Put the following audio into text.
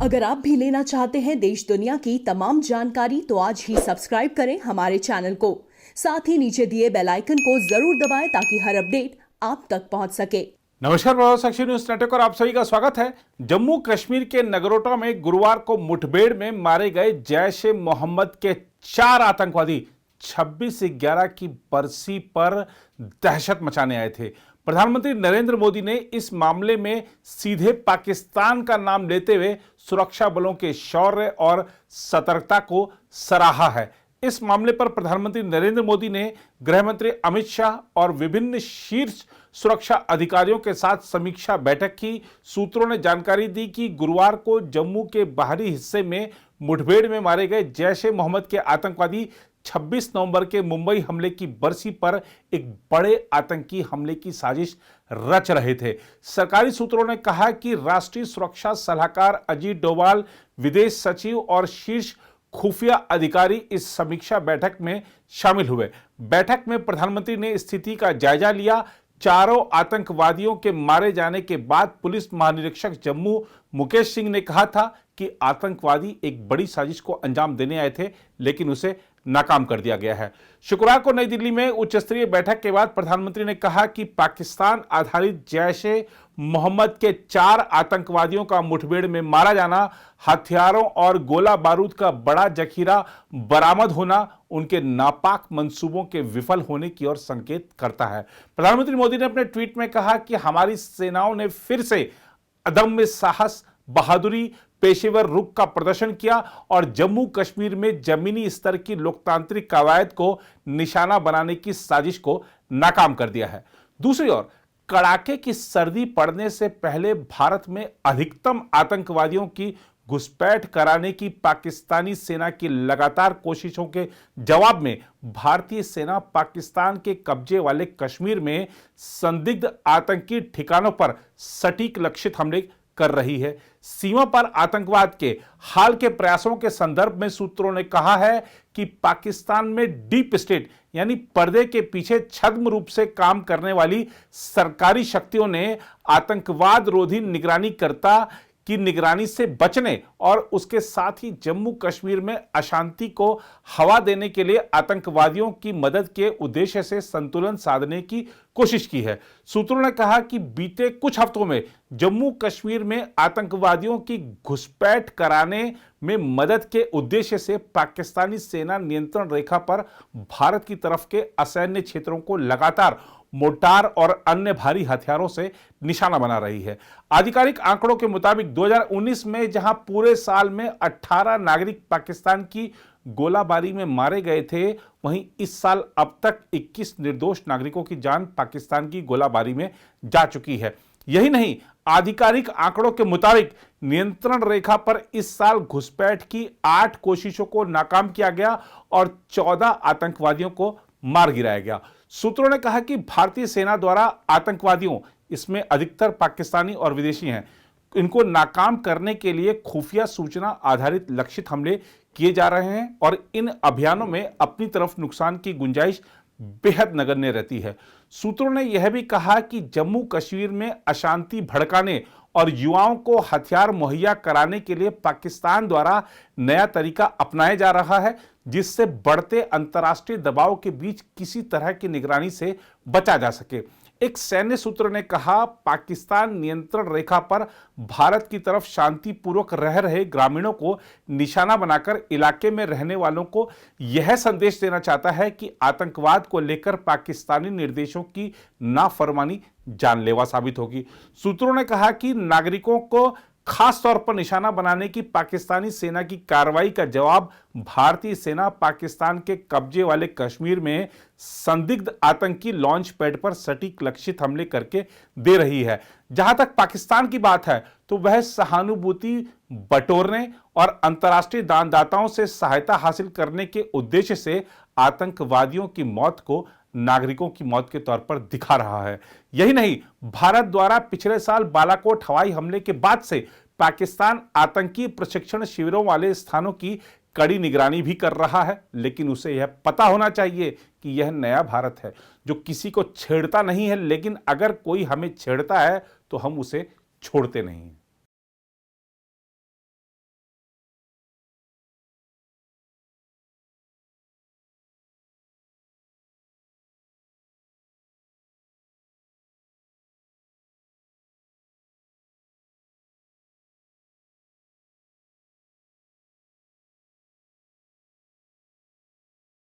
अगर आप भी लेना चाहते हैं देश दुनिया की तमाम जानकारी तो आज ही सब्सक्राइब करें हमारे चैनल को। साथ ही नीचे दिए बेल आइकन को जरूर दबाएं ताकि हर अपडेट आप तक पहुंच सके। नमस्कार, प्रभात साक्षी न्यूज नेटवर्क और आप सभी का स्वागत है। जम्मू कश्मीर के नगरोटा में गुरुवार को मुठभेड़ में मारे गए जैश ए मोहम्मद के 4 आतंकवादी 26/11 की बरसी पर दहशत मचाने आए थे। प्रधानमंत्री नरेंद्र मोदी ने इस मामले में सीधे पाकिस्तान का नाम लेते हुए सुरक्षा बलों के शौर्य और सतर्कता को सराहा है। इस मामले पर प्रधानमंत्री नरेंद्र मोदी ने गृह मंत्री अमित शाह और विभिन्न शीर्ष सुरक्षा अधिकारियों के साथ समीक्षा बैठक की। सूत्रों ने जानकारी दी कि गुरुवार को जम्मू के बाहरी हिस्से में मुठभेड़ में मारे गए जैश ए मोहम्मद के आतंकवादी 26 नवंबर के मुंबई हमले की बरसी पर एक बड़े आतंकी हमले की साजिश रच रहे थे। सरकारी सूत्रों ने कहा कि राष्ट्रीय सुरक्षा सलाहकार अजीत डोभाल, विदेश सचिव और शीर्ष खुफिया अधिकारी इस समीक्षा बैठक में शामिल हुए। बैठक में प्रधानमंत्री ने स्थिति का जायजा लिया। चारों आतंकवादियों के मारे जाने के बाद पुलिस महानिरीक्षक जम्मू मुकेश सिंह ने कहा था कि आतंकवादी एक बड़ी साजिश को अंजाम देने आए थे, लेकिन उसे नाकाम कर दिया गया है। शुक्रवार को नई दिल्ली में उच्च स्तरीय बैठक के बाद प्रधानमंत्री ने कहा कि पाकिस्तान आधारित जैश ए मोहम्मद के 4 आतंकवादियों का मुठभेड़ में मारा जाना, हथियारों और गोला बारूद का बड़ा जखीरा बरामद होना उनके नापाक मंसूबों के विफल होने की ओर संकेत करता है। प्रधानमंत्री मोदी ने अपने ट्वीट में कहा कि हमारी सेनाओं ने फिर से अदम्य साहस, बहादुरी, पेशेवर रुख का प्रदर्शन किया और जम्मू कश्मीर में जमीनी स्तर की लोकतांत्रिक कवायद को निशाना बनाने की साजिश को नाकाम कर दिया है। दूसरी ओर कड़ाके की सर्दी पड़ने से पहले भारत में अधिकतम आतंकवादियों की घुसपैठ कराने की पाकिस्तानी सेना की लगातार कोशिशों के जवाब में भारतीय सेना पाकिस्तान के कब्जे वाले कश्मीर में संदिग्ध आतंकी ठिकानों पर सटीक लक्षित हमले कर रही है। सीमा पर आतंकवाद के हाल के प्रयासों के संदर्भ में सूत्रों ने कहा है कि पाकिस्तान में डीप स्टेट यानी पर्दे के पीछे छद्म रूप से काम करने वाली सरकारी शक्तियों ने आतंकवाद रोधी निगरानीकर्ता की निगरानी से बचने और उसके साथ ही जम्मू कश्मीर में अशांति को हवा देने के लिए आतंकवादियों की मदद के उद्देश्य से संतुलन साधने की कोशिश की है। सूत्रों ने कहा कि बीते कुछ हफ्तों में जम्मू कश्मीर में आतंकवादियों की घुसपैठ कराने में मदद के उद्देश्य से पाकिस्तानी सेना नियंत्रण रेखा पर भारत की तरफ के असैन्य क्षेत्रों को लगातार मोर्टार और अन्य भारी हथियारों से निशाना बना रही है। आधिकारिक आंकड़ों के मुताबिक 2019 में जहां पूरे साल में 18 नागरिक पाकिस्तान की गोलाबारी में मारे गए थे, वहीं इस साल अब तक 21 निर्दोष नागरिकों की जान पाकिस्तान की गोलाबारी में जा चुकी है। यही नहीं, आधिकारिक आंकड़ों के मुताबिक नियंत्रण रेखा पर इस साल घुसपैठ की 8 कोशिशों को नाकाम किया गया और 14 आतंकवादियों को मार गिराया गया। सूत्रों ने कहा कि भारतीय सेना द्वारा आतंकवादियों, इसमें अधिकतर पाकिस्तानी और विदेशी हैं, इनको नाकाम करने के लिए खुफिया सूचना आधारित लक्षित हमले किए जा रहे हैं और इन अभियानों में अपनी तरफ नुकसान की गुंजाइश बेहद नगण्य रहती है। सूत्रों ने यह भी कहा कि जम्मू कश्मीर में अशांति भड़काने और युवाओं को हथियार मुहैया कराने के लिए पाकिस्तान द्वारा नया तरीका अपनाया जा रहा है, जिससे बढ़ते अंतर्राष्ट्रीय दबाव के बीच किसी तरह की निगरानी से बचा जा सके। एक सैन्य सूत्र ने कहा, पाकिस्तान नियंत्रण रेखा पर भारत की तरफ शांतिपूर्वक रह रहे ग्रामीणों को निशाना बनाकर इलाके में रहने वालों को यह संदेश देना चाहता है कि आतंकवाद को लेकर पाकिस्तानी निर्देशों की नाफरमानी जानलेवा साबित होगी। सूत्रों ने कहा कि नागरिकों को खास तौर पर निशाना बनाने की पाकिस्तानी सेना की कार्रवाई का जवाब भारतीय सेना पाकिस्तान के कब्जे वाले कश्मीर में संदिग्ध आतंकी लॉन्च पैड पर सटीक लक्षित हमले करके दे रही है। जहां तक पाकिस्तान की बात है तो वह सहानुभूति बटोरने और अंतर्राष्ट्रीय दानदाताओं से सहायता हासिल करने के उद्देश्य से आतंकवादियों की मौत को नागरिकों की मौत के तौर पर दिखा रहा है। यही नहीं, भारत द्वारा पिछले साल बालाकोट हवाई हमले के बाद से पाकिस्तान आतंकी प्रशिक्षण शिविरों वाले स्थानों की कड़ी निगरानी भी कर रहा है, लेकिन उसे यह पता होना चाहिए कि यह नया भारत है जो किसी को छेड़ता नहीं है, लेकिन अगर कोई हमें छेड़ता है तो हम उसे छोड़ते नहीं।